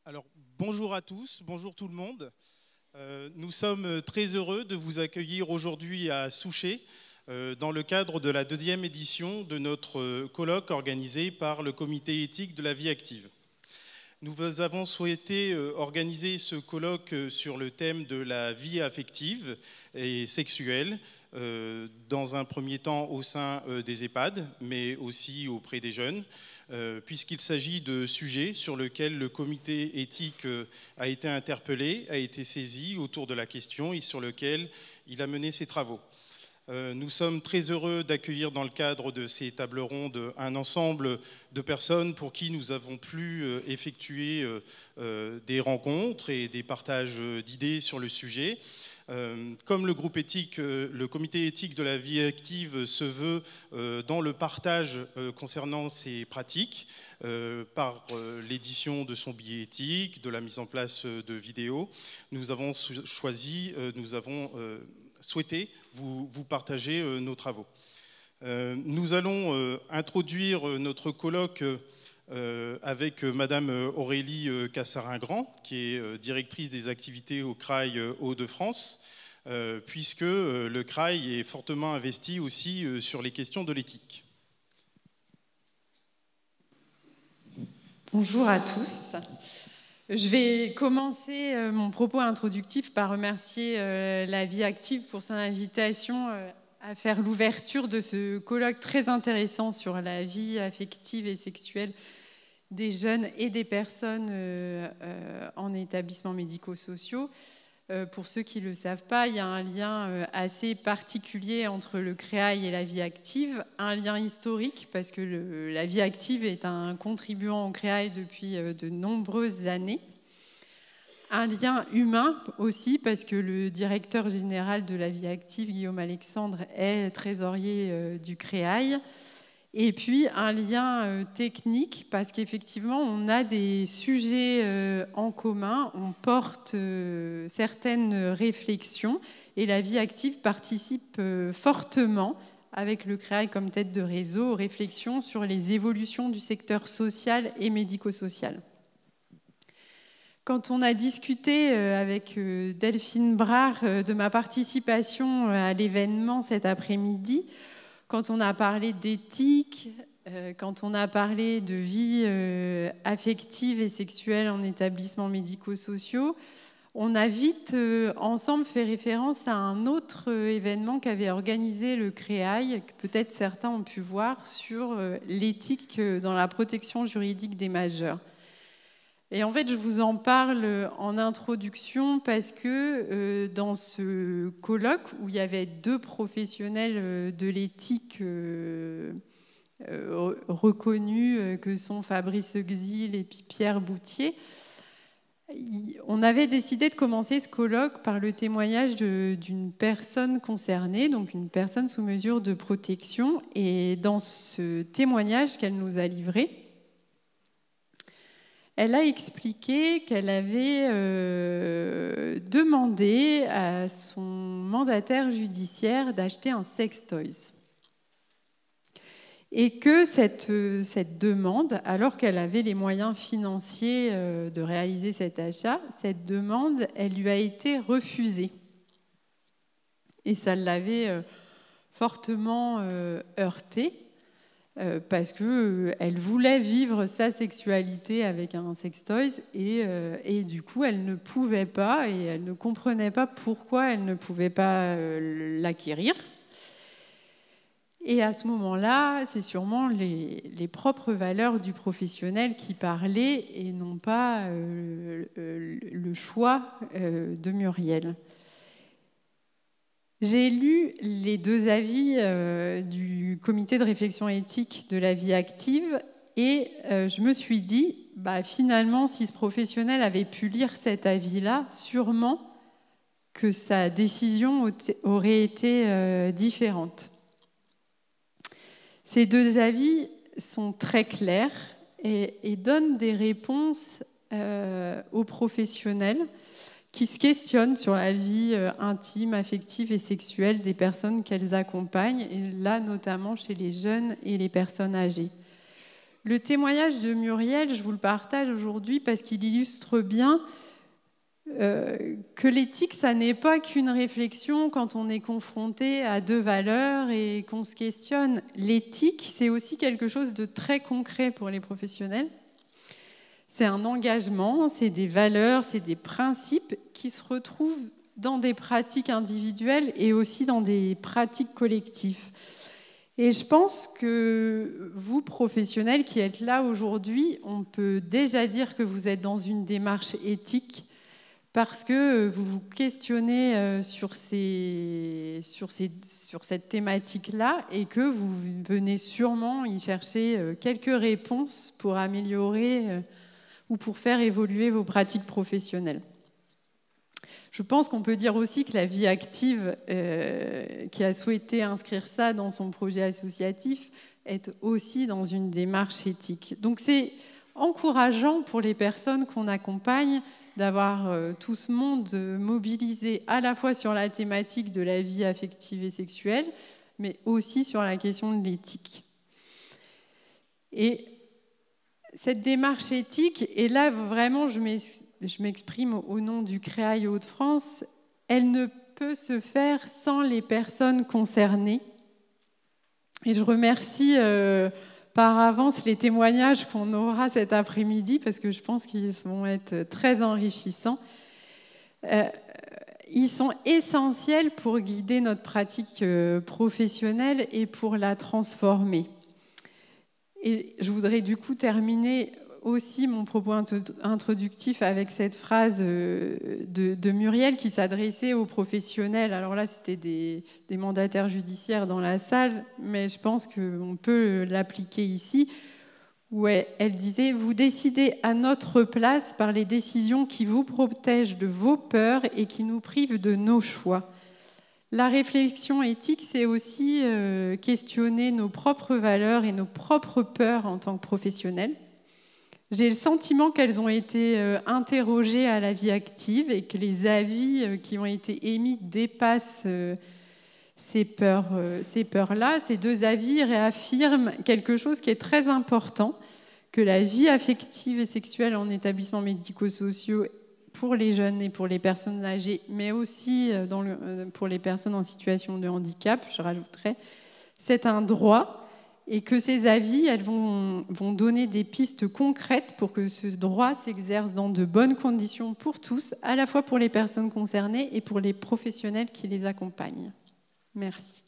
Alors, bonjour à tous, bonjour tout le monde. Nous sommes très heureux de vous accueillir aujourd'hui à Souchet dans le cadre de la 2e édition de notre colloque organisé par le comité éthique de la vie active. Nous avons souhaité organiser ce colloque sur le thème de la vie affective et sexuelle, dans un premier temps au sein des EHPAD, mais aussi auprès des jeunes, puisqu'il s'agit de sujets sur lesquels le comité éthique a été interpellé, a été saisi autour de la question et sur lequel il a mené ses travaux. Nous sommes très heureux d'accueillir dans le cadre de ces tables rondes un ensemble de personnes pour qui nous avons pu effectuer des rencontres et des partages d'idées sur le sujet. Comme le groupe éthique, le comité éthique de la vie active se veut dans le partage concernant ces pratiques, par l'édition de son billet éthique, de la mise en place de vidéos, nous avons souhaité vous partager nos travaux. Nous allons introduire notre colloque avec Madame Aurélie Cassarin-Grand, qui est directrice des activités au CRAI Hauts-de-France, puisque le CRAI est fortement investi aussi sur les questions de l'éthique. Bonjour à tous. Je vais commencer mon propos introductif par remercier la vie active pour son invitation à faire l'ouverture de ce colloque très intéressant sur la vie affective et sexuelle des jeunes et des personnes en établissements médico-sociaux. Pour ceux qui ne le savent pas, il y a un lien assez particulier entre le CREAI et la vie active, un lien historique parce que la vie active est un contribuant au CREAI depuis de nombreuses années. Un lien humain aussi parce que le directeur général de la vie active, Guillaume Alexandre, est trésorier du CREAI. Et puis un lien technique parce qu'effectivement on a des sujets en commun, on porte certaines réflexions et la vie active participe fortement avec le CREAI comme tête de réseau aux réflexions sur les évolutions du secteur social et médico-social. Quand on a discuté avec Delphine Brard de ma participation à l'événement cet après-midi, quand on a parlé d'éthique, quand on a parlé de vie affective et sexuelle en établissements médico-sociaux, on a vite ensemble fait référence à un autre événement qu'avait organisé le CREAI, que peut-être certains ont pu voir, sur l'éthique dans la protection juridique des majeurs. Et en fait, je vous en parle en introduction parce que dans ce colloque où il y avait 2 professionnels de l'éthique reconnus, que sont Fabrice Xil et puis Pierre Boutier, on avait décidé de commencer ce colloque par le témoignage d'une personne concernée, donc une personne sous mesure de protection. Et dans ce témoignage qu'elle nous a livré, elle a expliqué qu'elle avait demandé à son mandataire judiciaire d'acheter un sextoys. Et que cette demande, alors qu'elle avait les moyens financiers de réaliser cet achat, cette demande, elle lui a été refusée. Et ça l'avait fortement heurtée. Parce qu'elle voulait vivre sa sexualité avec un sextoys et du coup elle ne pouvait pas et elle ne comprenait pas pourquoi elle ne pouvait pas l'acquérir. Et à ce moment-là, c'est sûrement les propres valeurs du professionnel qui parlaient et non pas le choix de Muriel. J'ai lu les 2 avis du comité de réflexion éthique de la vie active et je me suis dit, finalement, si ce professionnel avait pu lire cet avis-là, sûrement que sa décision aurait été différente. Ces 2 avis sont très clairs et donnent des réponses aux professionnels qui se questionnent sur la vie intime, affective et sexuelle des personnes qu'elles accompagnent, et là notamment chez les jeunes et les personnes âgées. Le témoignage de Muriel, je vous le partage aujourd'hui parce qu'il illustre bien que l'éthique, ça n'est pas qu'une réflexion quand on est confronté à deux valeurs et qu'on se questionne. L'éthique, c'est aussi quelque chose de très concret pour les professionnels. C'est un engagement, c'est des valeurs, c'est des principes qui se retrouvent dans des pratiques individuelles et aussi dans des pratiques collectives. Et je pense que vous, professionnels qui êtes là aujourd'hui, on peut déjà dire que vous êtes dans une démarche éthique parce que vous vous questionnez sur cette thématique-là et que vous venez sûrement y chercher quelques réponses pour améliorer ou pour faire évoluer vos pratiques professionnelles. Je pense qu'on peut dire aussi que la Vie Active, qui a souhaité inscrire ça dans son projet associatif, est aussi dans une démarche éthique. Donc c'est encourageant pour les personnes qu'on accompagne d'avoir tout ce monde mobilisé à la fois sur la thématique de la vie affective et sexuelle, mais aussi sur la question de l'éthique. Et cette démarche éthique, et là vraiment je m'exprime au nom du CREAI Hauts-de-France, elle ne peut se faire sans les personnes concernées. Et je remercie par avance les témoignages qu'on aura cet après-midi, parce que je pense qu'ils vont être très enrichissants. Ils sont essentiels pour guider notre pratique professionnelle et pour la transformer. Et je voudrais du coup terminer aussi mon propos introductif avec cette phrase de Muriel qui s'adressait aux professionnels. Alors là, c'était des mandataires judiciaires dans la salle, mais je pense qu'on peut l'appliquer ici, où elle disait « Vous décidez à notre place par les décisions qui vous protègent de vos peurs et qui nous privent de nos choix. » La réflexion éthique, c'est aussi questionner nos propres valeurs et nos propres peurs en tant que professionnels. J'ai le sentiment qu'elles ont été interrogées à la Vie Active et que les avis qui ont été émis dépassent ces peurs-là. Ces deux avis réaffirment quelque chose qui est très important, que la vie affective et sexuelle en établissements médico-sociaux pour les jeunes et pour les personnes âgées, mais aussi pour les personnes en situation de handicap, je rajouterais, c'est un droit et que ces avis, elles vont donner des pistes concrètes pour que ce droit s'exerce dans de bonnes conditions pour tous, à la fois pour les personnes concernées et pour les professionnels qui les accompagnent. Merci.